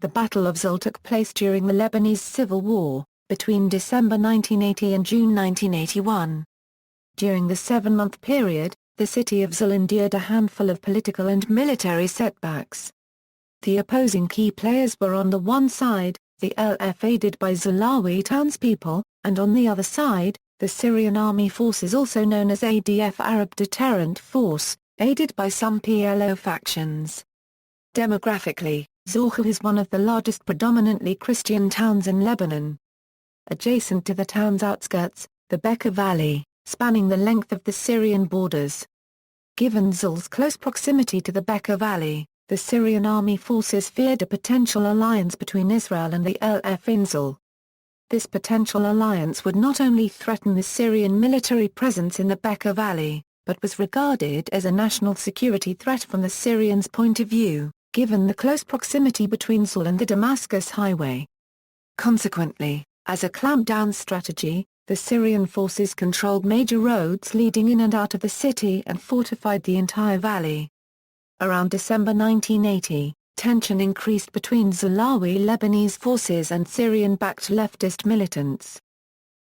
The Battle of Zahle took place during the Lebanese Civil War, between December 1980 and June 1981. During the 7-month period, the city of Zahle endured a handful of political and military setbacks. The opposing key players were on the one side, the LF aided by Zahlawi townspeople, and on the other side, the Syrian Army Forces, also known as ADF Arab Deterrent Force, aided by some PLO factions. Demographically, Zahle is one of the largest predominantly Christian towns in Lebanon. Adjacent to the town's outskirts, the Bekaa Valley, spanning the length of the Syrian borders. Given Zahle's close proximity to the Bekaa Valley, the Syrian Army Forces feared a potential alliance between Israel and the LF in Zahle. This potential alliance would not only threaten the Syrian military presence in the Bekaa Valley, but was regarded as a national security threat from the Syrians' point of view, given the close proximity between Zahle and the Damascus highway. Consequently, as a clampdown strategy, the Syrian forces controlled major roads leading in and out of the city and fortified the entire valley. Around December 1980, tension increased between Zahlawi Lebanese forces and Syrian-backed leftist militants.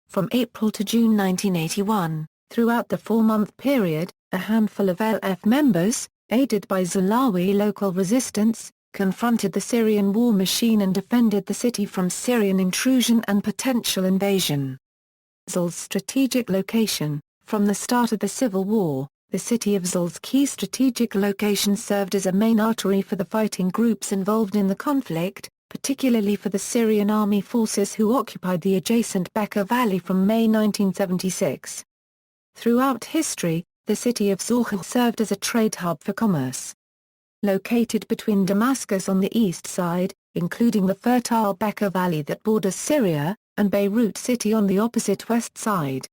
From April to June 1981, throughout the 4-month period, a handful of LF members, aided by Zahlawi Local Resistance, confronted the Syrian war machine and defended the city from Syrian intrusion and potential invasion. Zahle's strategic location. From the start of the Civil War, the city of Zahle's key strategic location served as a main artery for the fighting groups involved in the conflict, particularly for the Syrian Army Forces who occupied the adjacent Bekaa Valley from May 1976. Throughout history, the city of Zahle served as a trade hub for commerce. Located between Damascus on the east side, including the fertile Bekaa Valley that borders Syria, and Beirut City on the opposite west side.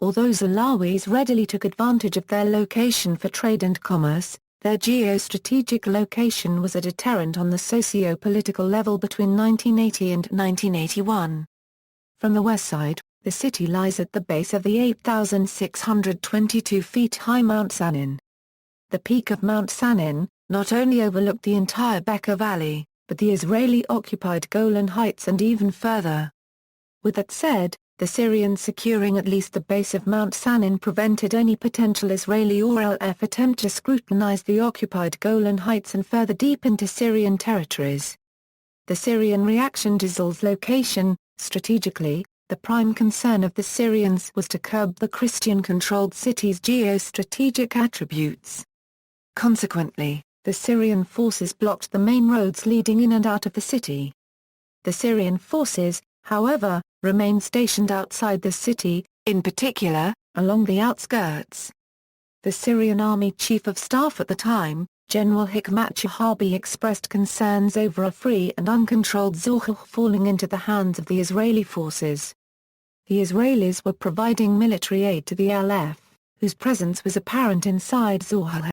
Although Zahlawis readily took advantage of their location for trade and commerce, their geostrategic location was a deterrent on the socio-political level between 1980 and 1981. From the west side, the city lies at the base of the 8,622 feet high Mount Sanin. The peak of Mount Sanin not only overlooked the entire Bekaa Valley, but the Israeli-occupied Golan Heights and even further. With that said, the Syrians securing at least the base of Mount Sanin prevented any potential Israeli or LF attempt to scrutinize the occupied Golan Heights and further deep into Syrian territories. The Syrian reaction to Zahle's location. Strategically, the prime concern of the Syrians was to curb the Christian-controlled city's geostrategic attributes. Consequently, the Syrian forces blocked the main roads leading in and out of the city. The Syrian forces, however, remained stationed outside the city, in particular, along the outskirts. The Syrian Army Chief of Staff at the time, General Hikmat Shahabi, expressed concerns over a free and uncontrolled Zahle falling into the hands of the Israeli forces. The Israelis were providing military aid to the LF, whose presence was apparent inside Zahle.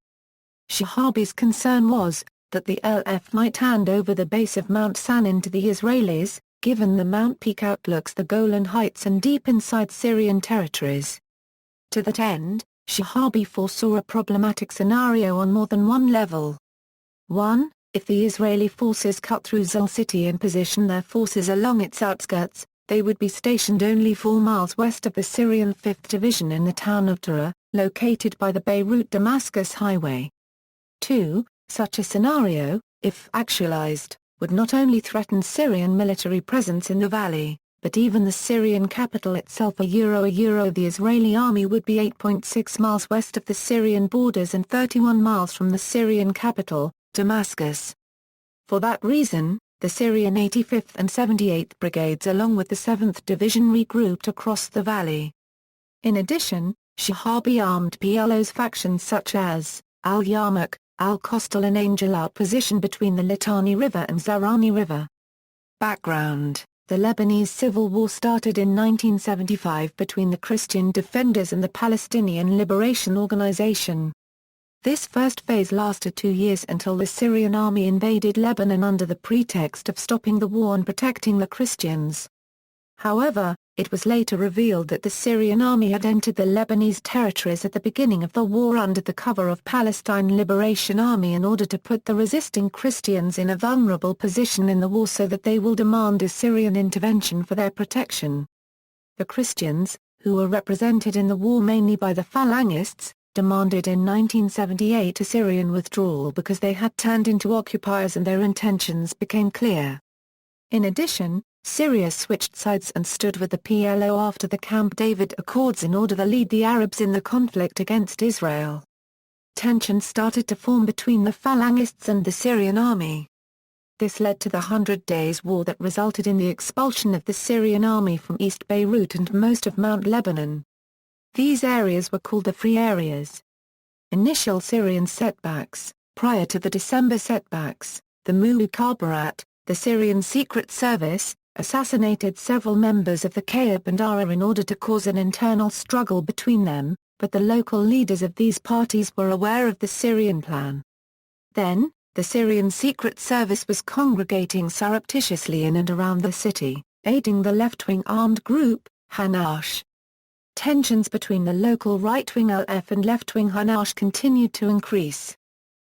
Shahabi's concern was that the LF might hand over the base of Mount Sanin to the Israelis, given the Mount Peak outlooks the Golan Heights and deep inside Syrian territories. To that end, Shahabi foresaw a problematic scenario on more than one level. 1. If the Israeli forces cut through Zahle city and position their forces along its outskirts, they would be stationed only 4 miles west of the Syrian 5th Division in the town of Tura, located by the Beirut-Damascus highway. 2. Such a scenario, if actualized, would not only threaten Syrian military presence in the valley, but even the Syrian capital itself. The Israeli army would be 8.6 miles west of the Syrian borders and 31 miles from the Syrian capital, Damascus. For that reason, the Syrian 85th and 78th Brigades along with the 7th Division regrouped across the valley. In addition, Shahabi armed PLO's factions such as Al-Yarmouk, Al-Kostal and Angel out position between the Litani River and Zahrani River. Background: the Lebanese Civil War started in 1975 between the Christian Defenders and the Palestinian Liberation Organization. This first phase lasted 2 years until the Syrian army invaded Lebanon under the pretext of stopping the war and protecting the Christians. However, It was later revealed that the Syrian army had entered the Lebanese territories at the beginning of the war under the cover of Palestine Liberation Army in order to put the resisting Christians in a vulnerable position in the war so that they will demand a Syrian intervention for their protection. The Christians, who were represented in the war mainly by the Phalangists, demanded in 1978 a Syrian withdrawal because they had turned into occupiers and their intentions became clear. In addition, Syria switched sides and stood with the PLO after the Camp David Accords in order to lead the Arabs in the conflict against Israel. Tensions started to form between the Phalangists and the Syrian army. This led to the 100 Days War that resulted in the expulsion of the Syrian army from East Beirut and most of Mount Lebanon. These areas were called the Free Areas. Initial Syrian setbacks. Prior to the December setbacks, the Mukhabarat, the Syrian Secret Service, assassinated several members of the Kayab and Ara in order to cause an internal struggle between them, but the local leaders of these parties were aware of the Syrian plan. Then, the Syrian Secret Service was congregating surreptitiously in and around the city, aiding the left-wing armed group, Hanash. Tensions between the local right-wing LF and left-wing Hanash continued to increase.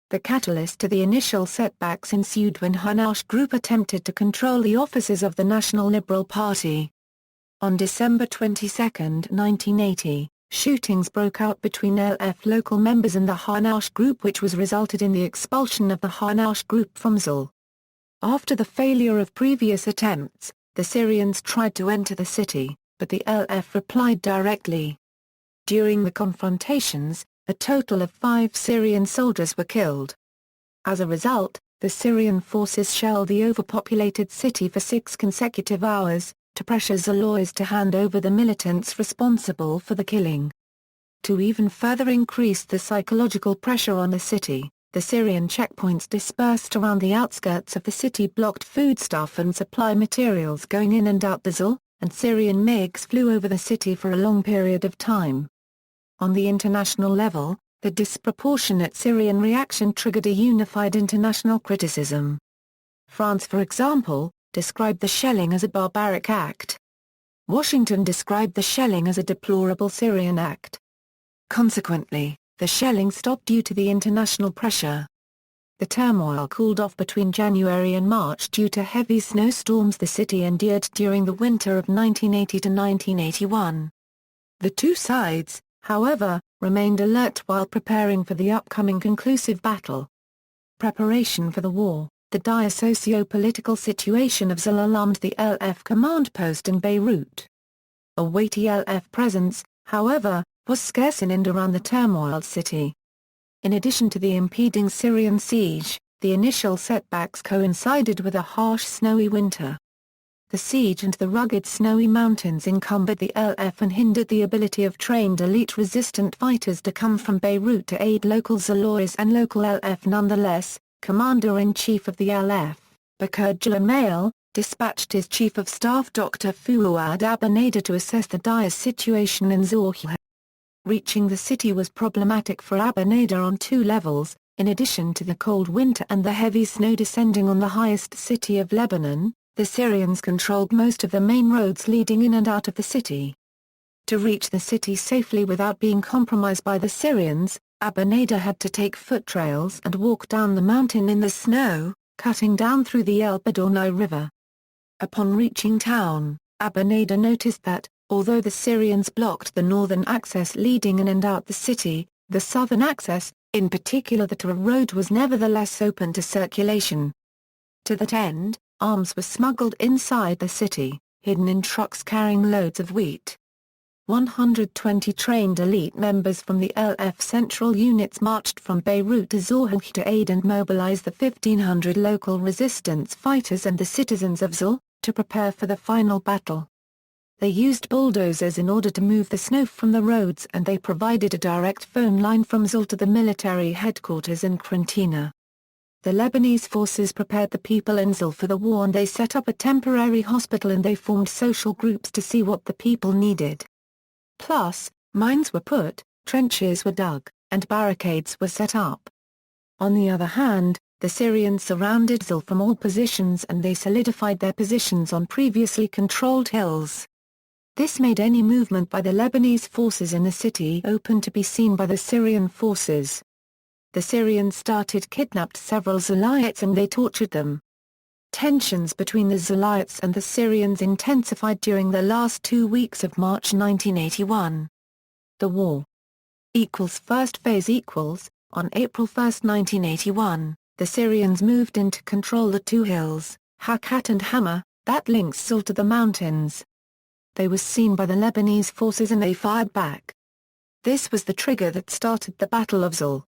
The catalyst to the initial setbacks ensued when Hanash group attempted to control the offices of the National Liberal Party. On December 22, 1980, shootings broke out between LF local members and the Hanash group which resulted in the expulsion of the Hanash group from Zahle. After the failure of previous attempts, the Syrians tried to enter the city, but the LF replied directly. During the confrontations, a total of 5 Syrian soldiers were killed. As a result, the Syrian forces shelled the overpopulated city for 6 consecutive hours, to pressure Zahlois to hand over the militants responsible for the killing. To even further increase the psychological pressure on the city, the Syrian checkpoints dispersed around the outskirts of the city blocked foodstuff and supply materials going in and out the Zahle, and Syrian MiGs flew over the city for a long period of time. On the international level, the disproportionate Syrian reaction triggered a unified international criticism. France, for example, described the shelling as a barbaric act. Washington described the shelling as a deplorable Syrian act. Consequently, the shelling stopped due to the international pressure. The turmoil cooled off between January and March due to heavy snowstorms the city endured during the winter of 1980 to 1981. The two sides, however, remained alert while preparing for the upcoming conclusive battle. Preparation for the war. The dire socio-political situation of Zahle alarmed the LF command post in Beirut. A weighty LF presence, however, was scarce in and around the turmoiled city. In addition to the impeding Syrian siege, the initial setbacks coincided with a harsh snowy winter. The siege and the rugged snowy mountains encumbered the LF and hindered the ability of trained elite resistant fighters to come from Beirut to aid local Zahlois and local LF. Nonetheless, Commander-in-Chief of the LF, Bekaa Valley, dispatched his Chief of Staff Dr. Fouad Abu-Nader to assess the dire situation in Zahleh. Reaching the city was problematic for Abu-Nader on 2 levels, in addition to the cold winter and the heavy snow descending on the highest city of Lebanon. The Syrians controlled most of the main roads leading in and out of the city. To reach the city safely without being compromised by the Syrians, Abu-Nader had to take foot trails and walk down the mountain in the snow, cutting down through the El Badornai River. Upon reaching town, Abu-Nader noticed that, although the Syrians blocked the northern access leading in and out the city, the southern access, in particular the Tura road, was nevertheless open to circulation. To that end, arms were smuggled inside the city, hidden in trucks carrying loads of wheat. 120 trained elite members from the LF central units marched from Beirut to Zahleh to aid and mobilize the 1,500 local resistance fighters and the citizens of Zahleh, to prepare for the final battle. They used bulldozers in order to move the snow from the roads, and they provided a direct phone line from Zahleh to the military headquarters in Krantina. The Lebanese forces prepared the people in Zahleh for the war, and they set up a temporary hospital and they formed social groups to see what the people needed. Plus, mines were put, trenches were dug, and barricades were set up. On the other hand, the Syrians surrounded Zahleh from all positions and they solidified their positions on previously controlled hills. This made any movement by the Lebanese forces in the city open to be seen by the Syrian forces. The Syrians started kidnapped several Zalahites and they tortured them. Tensions between the Zalahites and the Syrians intensified during the last 2 weeks of March 1981. The war. First phase. On April 1, 1981, the Syrians moved in to control the two hills, Hakat and Hama, that links Zahle to the mountains. They were seen by the Lebanese forces and they fired back. This was the trigger that started the Battle of Zahle.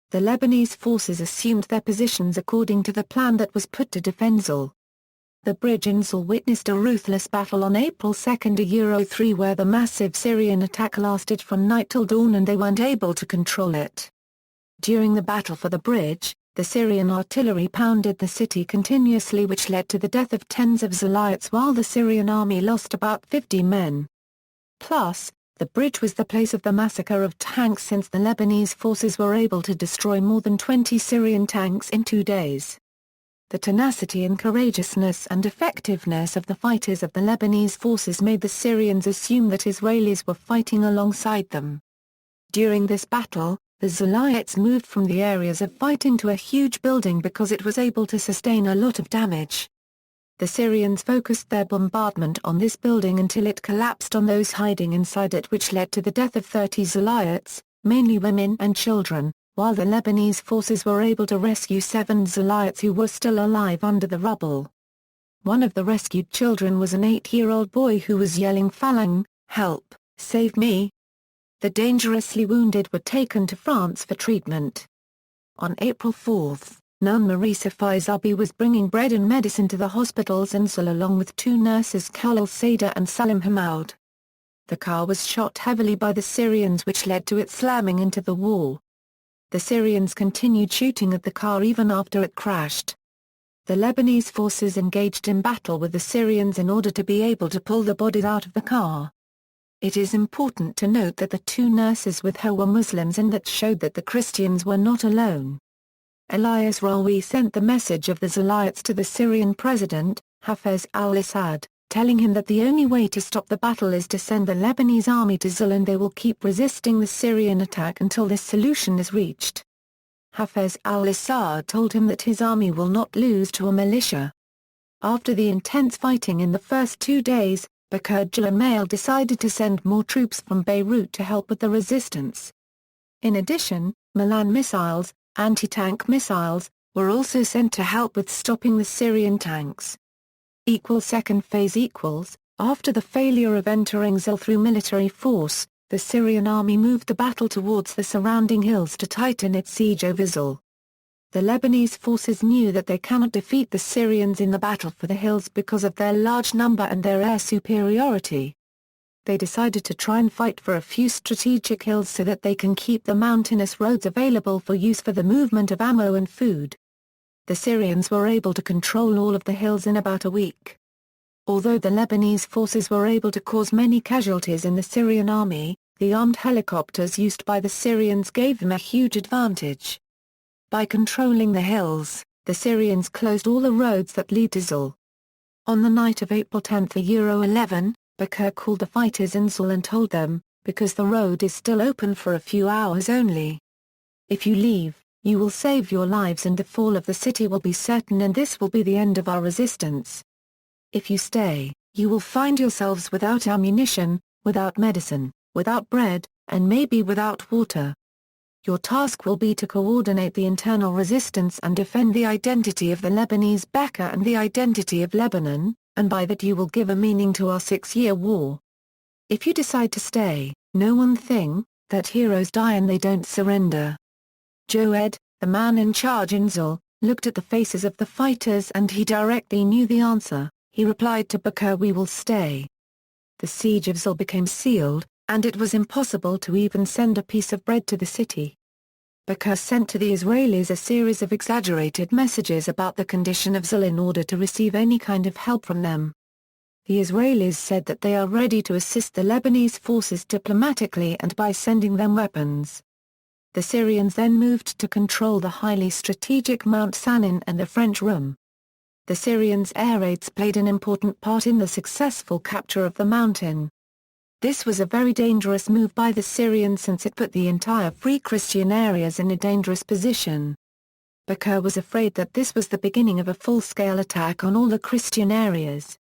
The Lebanese forces assumed their positions according to the plan that was put to defend Zahle. The bridge in Zahle witnessed a ruthless battle on April 2, where the massive Syrian attack lasted from night till dawn and they weren't able to control it. During the battle for the bridge, the Syrian artillery pounded the city continuously, which led to the death of tens of Zalahites while the Syrian army lost about 50 men. Plus, the bridge was the place of the massacre of tanks since the Lebanese forces were able to destroy more than 20 Syrian tanks in 2 days. The tenacity and courageousness and effectiveness of the fighters of the Lebanese forces made the Syrians assume that Israelis were fighting alongside them. During this battle, the Zalahites moved from the areas of fighting to a huge building because it was able to sustain a lot of damage. The Syrians focused their bombardment on this building until it collapsed on those hiding inside it, which led to the death of 30 Zalahites, mainly women and children, while the Lebanese forces were able to rescue 7 Zalahites who were still alive under the rubble. One of the rescued children was an 8-year-old boy who was yelling "Falang, help, save me!" The dangerously wounded were taken to France for treatment. On April 4, Nun Marisa Faizabi was bringing bread and medicine to the hospitals in Zahle along with 2 nurses, Khalil Sader and Salim Hamoud. The car was shot heavily by the Syrians, which led to it slamming into the wall. The Syrians continued shooting at the car even after it crashed. The Lebanese forces engaged in battle with the Syrians in order to be able to pull the bodies out of the car. It is important to note that the 2 nurses with her were Muslims, and that showed that the Christians were not alone. Elias Rawi sent the message of the Zalahites to the Syrian president, Hafez al-Assad, telling him that the only way to stop the battle is to send the Lebanese army to Zahle and they will keep resisting the Syrian attack until this solution is reached. Hafez al-Assad told him that his army will not lose to a militia. After the intense fighting in the first 2 days, Bekaa Valley decided to send more troops from Beirut to help with the resistance. In addition, Milan missiles, anti-tank missiles, were also sent to help with stopping the Syrian tanks. Second phase. After the failure of entering Zahle through military force, the Syrian army moved the battle towards the surrounding hills to tighten its siege over Zahle. The Lebanese forces knew that they cannot defeat the Syrians in the battle for the hills because of their large number and their air superiority. They decided to try and fight for a few strategic hills so that they can keep the mountainous roads available for use for the movement of ammo and food. The Syrians were able to control all of the hills in about a week. Although the Lebanese forces were able to cause many casualties in the Syrian army, the armed helicopters used by the Syrians gave them a huge advantage. By controlling the hills, the Syrians closed all the roads that lead to Zahle. On the night of April 10, 11, Bekaa called the fighters in Zahle and told them, because the road is still open for a few hours only. If you leave, you will save your lives and the fall of the city will be certain, and this will be the end of our resistance. If you stay, you will find yourselves without ammunition, without medicine, without bread, and maybe without water. Your task will be to coordinate the internal resistance and defend the identity of the Lebanese Bekaa and the identity of Lebanon, and by that you will give a meaning to our 6-year war. If you decide to stay, know one thing, that heroes die and they don't surrender. Joed, the man in charge in Zahle, looked at the faces of the fighters and he directly knew the answer. He replied to Bekaa, "We will stay." The siege of Zahle became sealed, and it was impossible to even send a piece of bread to the city. Bekaa sent to the Israelis a series of exaggerated messages about the condition of Zahle in order to receive any kind of help from them. The Israelis said that they are ready to assist the Lebanese forces diplomatically and by sending them weapons. The Syrians then moved to control the highly strategic Mount Sanin and the French Room. The Syrians' air raids played an important part in the successful capture of the mountain. This was a very dangerous move by the Syrians since it put the entire Free Christian areas in a dangerous position. Bekaa was afraid that this was the beginning of a full-scale attack on all the Christian areas.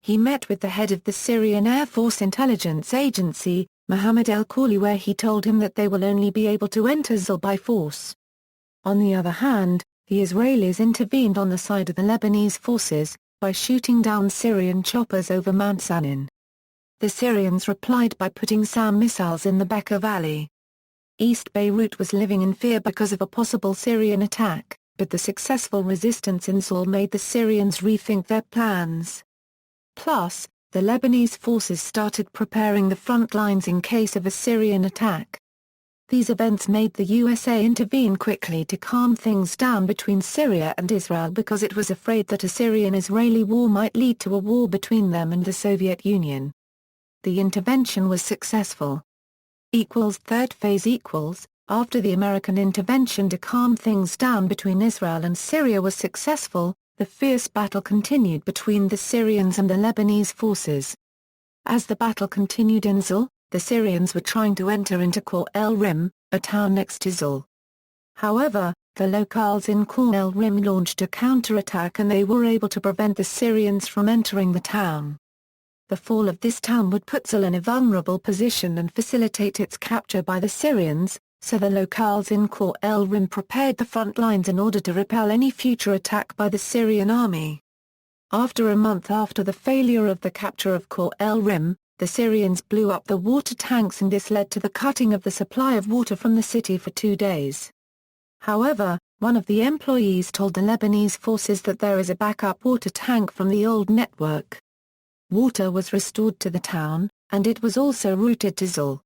He met with the head of the Syrian Air Force Intelligence Agency, Mohammed El-Khawli, where he told him that they will only be able to enter Zahle by force. On the other hand, the Israelis intervened on the side of the Lebanese forces, by shooting down Syrian choppers over Mount Sanin. The Syrians replied by putting SAM missiles in the Bekaa Valley. East Beirut was living in fear because of a possible Syrian attack, but the successful resistance in Zahle made the Syrians rethink their plans. Plus, the Lebanese forces started preparing the front lines in case of a Syrian attack. These events made the USA intervene quickly to calm things down between Syria and Israel because it was afraid that a Syrian-Israeli war might lead to a war between them and the Soviet Union. The intervention was successful. Third phase After the American intervention to calm things down between Israel and Syria was successful, the fierce battle continued between the Syrians and the Lebanese forces. As the battle continued in Zahle, the Syrians were trying to enter into Khor el Rim, a town next to Zahle. However, the locals in Khor el Rim launched a counterattack and they were able to prevent the Syrians from entering the town. The fall of this town would put Zahle in a vulnerable position and facilitate its capture by the Syrians, so the locals in Khor el Rim prepared the front lines in order to repel any future attack by the Syrian army. After a month after the failure of the capture of Khor el Rim, the Syrians blew up the water tanks and this led to the cutting of the supply of water from the city for 2 days. However, one of the employees told the Lebanese forces that there is a backup water tank from the old network. Water was restored to the town, and it was also routed to Zahle.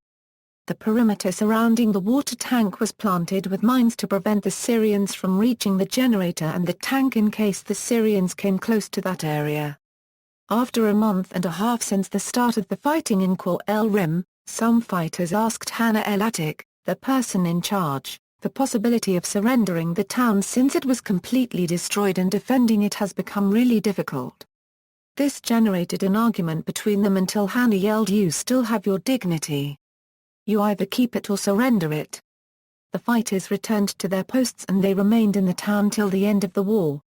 The perimeter surrounding the water tank was planted with mines to prevent the Syrians from reaching the generator and the tank in case the Syrians came close to that area. After a month and a half since the start of the fighting in Khor el Rim, some fighters asked Hannah el-Atik, the person in charge, the possibility of surrendering the town since it was completely destroyed and defending it has become really difficult. This generated an argument between them until Hannah yelled, "You still have your dignity. You either keep it or surrender it." The fighters returned to their posts and they remained in the town till the end of the war.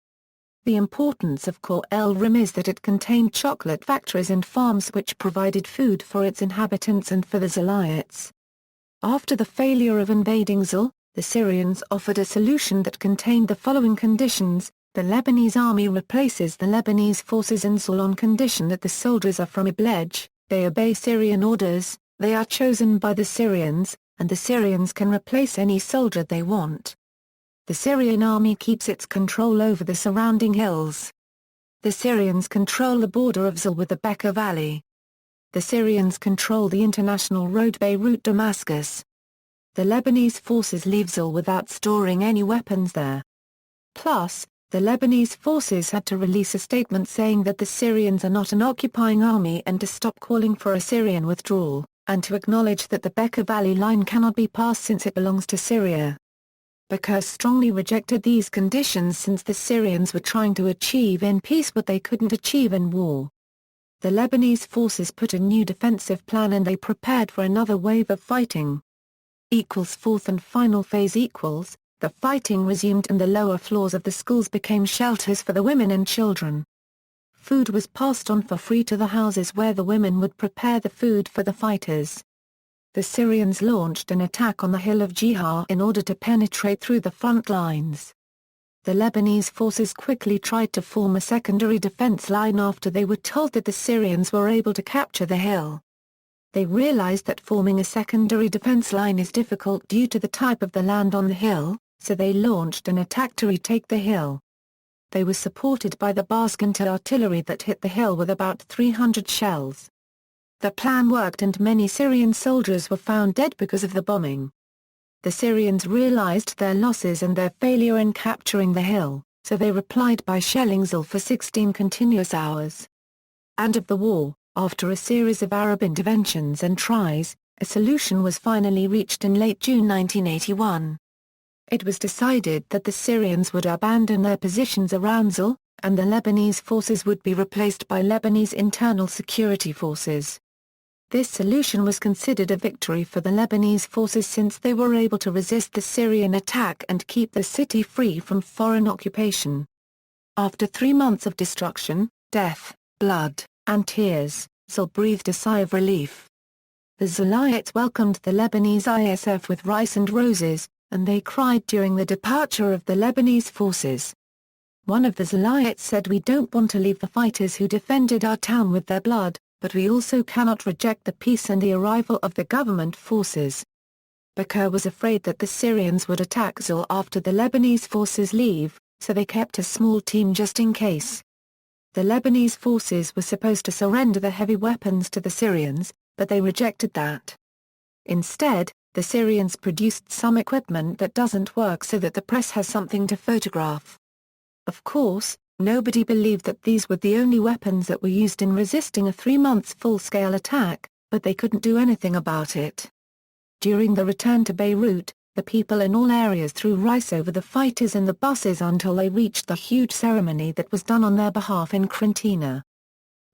The importance of Khor el Rim is that it contained chocolate factories and farms which provided food for its inhabitants and for the Zahlites. After the failure of invading Zahle, the Syrians offered a solution that contained the following conditions: the Lebanese army replaces the Lebanese forces in Zahle on condition that the soldiers are from Ibledge, they obey Syrian orders, they are chosen by the Syrians, and the Syrians can replace any soldier they want. The Syrian army keeps its control over the surrounding hills. The Syrians control the border of Zahle with the Bekaa Valley. The Syrians control the international road Beirut-Damascus. The Lebanese forces leave Zahle without storing any weapons there. Plus, the Lebanese forces had to release a statement saying that the Syrians are not an occupying army and to stop calling for a Syrian withdrawal, and to acknowledge that the Bekaa Valley line cannot be passed since it belongs to Syria. Bekaa strongly rejected these conditions since the Syrians were trying to achieve in peace what they couldn't achieve in war. The Lebanese forces put a new defensive plan and they prepared for another wave of fighting. Fourth and final phase The fighting resumed and the lower floors of the schools became shelters for the women and children. Food was passed on for free to the houses where the women would prepare the food for the fighters. The Syrians launched an attack on the hill of Jihar in order to penetrate through the front lines. The Lebanese forces quickly tried to form a secondary defense line after they were told that the Syrians were able to capture the hill. They realized that forming a secondary defense line is difficult due to the type of the land on the hill, so they launched an attack to retake the hill. They were supported by the Baskinta artillery that hit the hill with about 300 shells. The plan worked and many Syrian soldiers were found dead because of the bombing. The Syrians realized their losses and their failure in capturing the hill, so they replied by shelling Zahle for 16 continuous hours. End of the war. After a series of Arab interventions and tries, a solution was finally reached in late June 1981. It was decided that the Syrians would abandon their positions around Zahle, and the Lebanese forces would be replaced by Lebanese internal security forces. This solution was considered a victory for the Lebanese forces since they were able to resist the Syrian attack and keep the city free from foreign occupation. After 3 months of destruction, death, blood, and tears, Zahle breathed a sigh of relief. The Zahlites welcomed the Lebanese ISF with rice and roses, and they cried during the departure of the Lebanese forces. One of the Zahlites said, "We don't want to leave the fighters who defended our town with their blood, but we also cannot reject the peace and the arrival of the government forces." Bekaa was afraid that the Syrians would attack Zahle after the Lebanese forces leave, so they kept a small team just in case. The Lebanese forces were supposed to surrender the heavy weapons to the Syrians, but they rejected that. Instead, the Syrians produced some equipment that doesn't work so that the press has something to photograph. Of course, nobody believed that these were the only weapons that were used in resisting a 3-month full-scale attack, but they couldn't do anything about it. During the return to Beirut, the people in all areas threw rice over the fighters and the buses until they reached the huge ceremony that was done on their behalf in Crentina.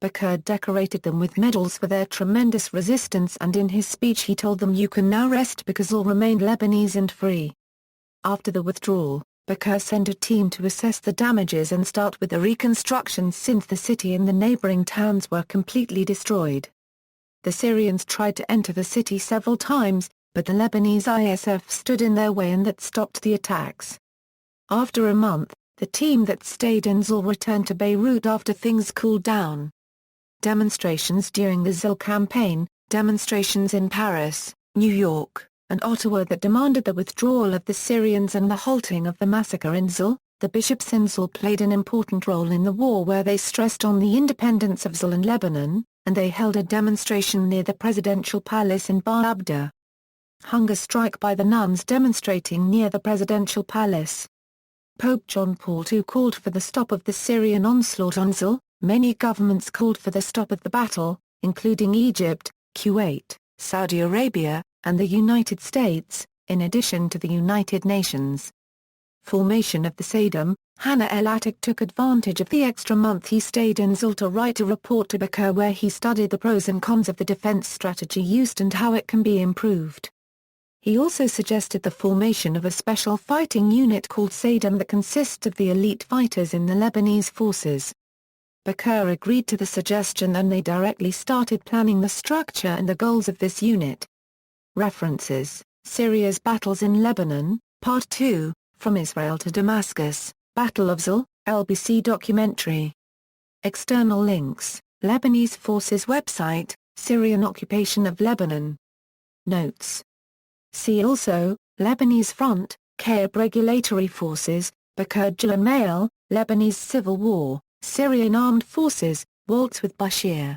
Bekaa decorated them with medals for their tremendous resistance, and in his speech he told them, "You can now rest because all remained Lebanese and free." After the withdrawal, Bekaa sent a team to assess the damages and start with the reconstruction since the city and the neighboring towns were completely destroyed. The Syrians tried to enter the city several times, but the Lebanese ISF stood in their way and that stopped the attacks. After a month, the team that stayed in Zahle returned to Beirut after things cooled down. Demonstrations during the Zahle campaign, demonstrations in Paris, New York, and Ottawa that demanded the withdrawal of the Syrians and the halting of the massacre in Zahle. The bishops in Zahle played an important role in the war where they stressed on the independence of Zahle and Lebanon, and they held a demonstration near the presidential palace in Bar Abda. Hunger strike by the nuns demonstrating near the presidential palace. Pope John Paul II called for the stop of the Syrian onslaught on Zahle. Many governments called for the stop of the battle, including Egypt, Kuwait, Saudi Arabia, and the United States, in addition to the United Nations. Formation of the Saddam, Hanna el-Attic took advantage of the extra month he stayed in Zahle to write a report to Bekaa where he studied the pros and cons of the defense strategy used and how it can be improved. He also suggested the formation of a special fighting unit called Saddam that consists of the elite fighters in the Lebanese forces. Bekaa agreed to the suggestion and they directly started planning the structure and the goals of this unit. References: Syria's Battles in Lebanon, Part 2, From Israel to Damascus, Battle of Zahle, LBC documentary. External links: Lebanese Forces website, Syrian occupation of Lebanon. Notes. See also, Lebanese Front, Arab Regulatory Forces, Bekaa Mail, Lebanese Civil War, Syrian Armed Forces, Waltz with Bashir.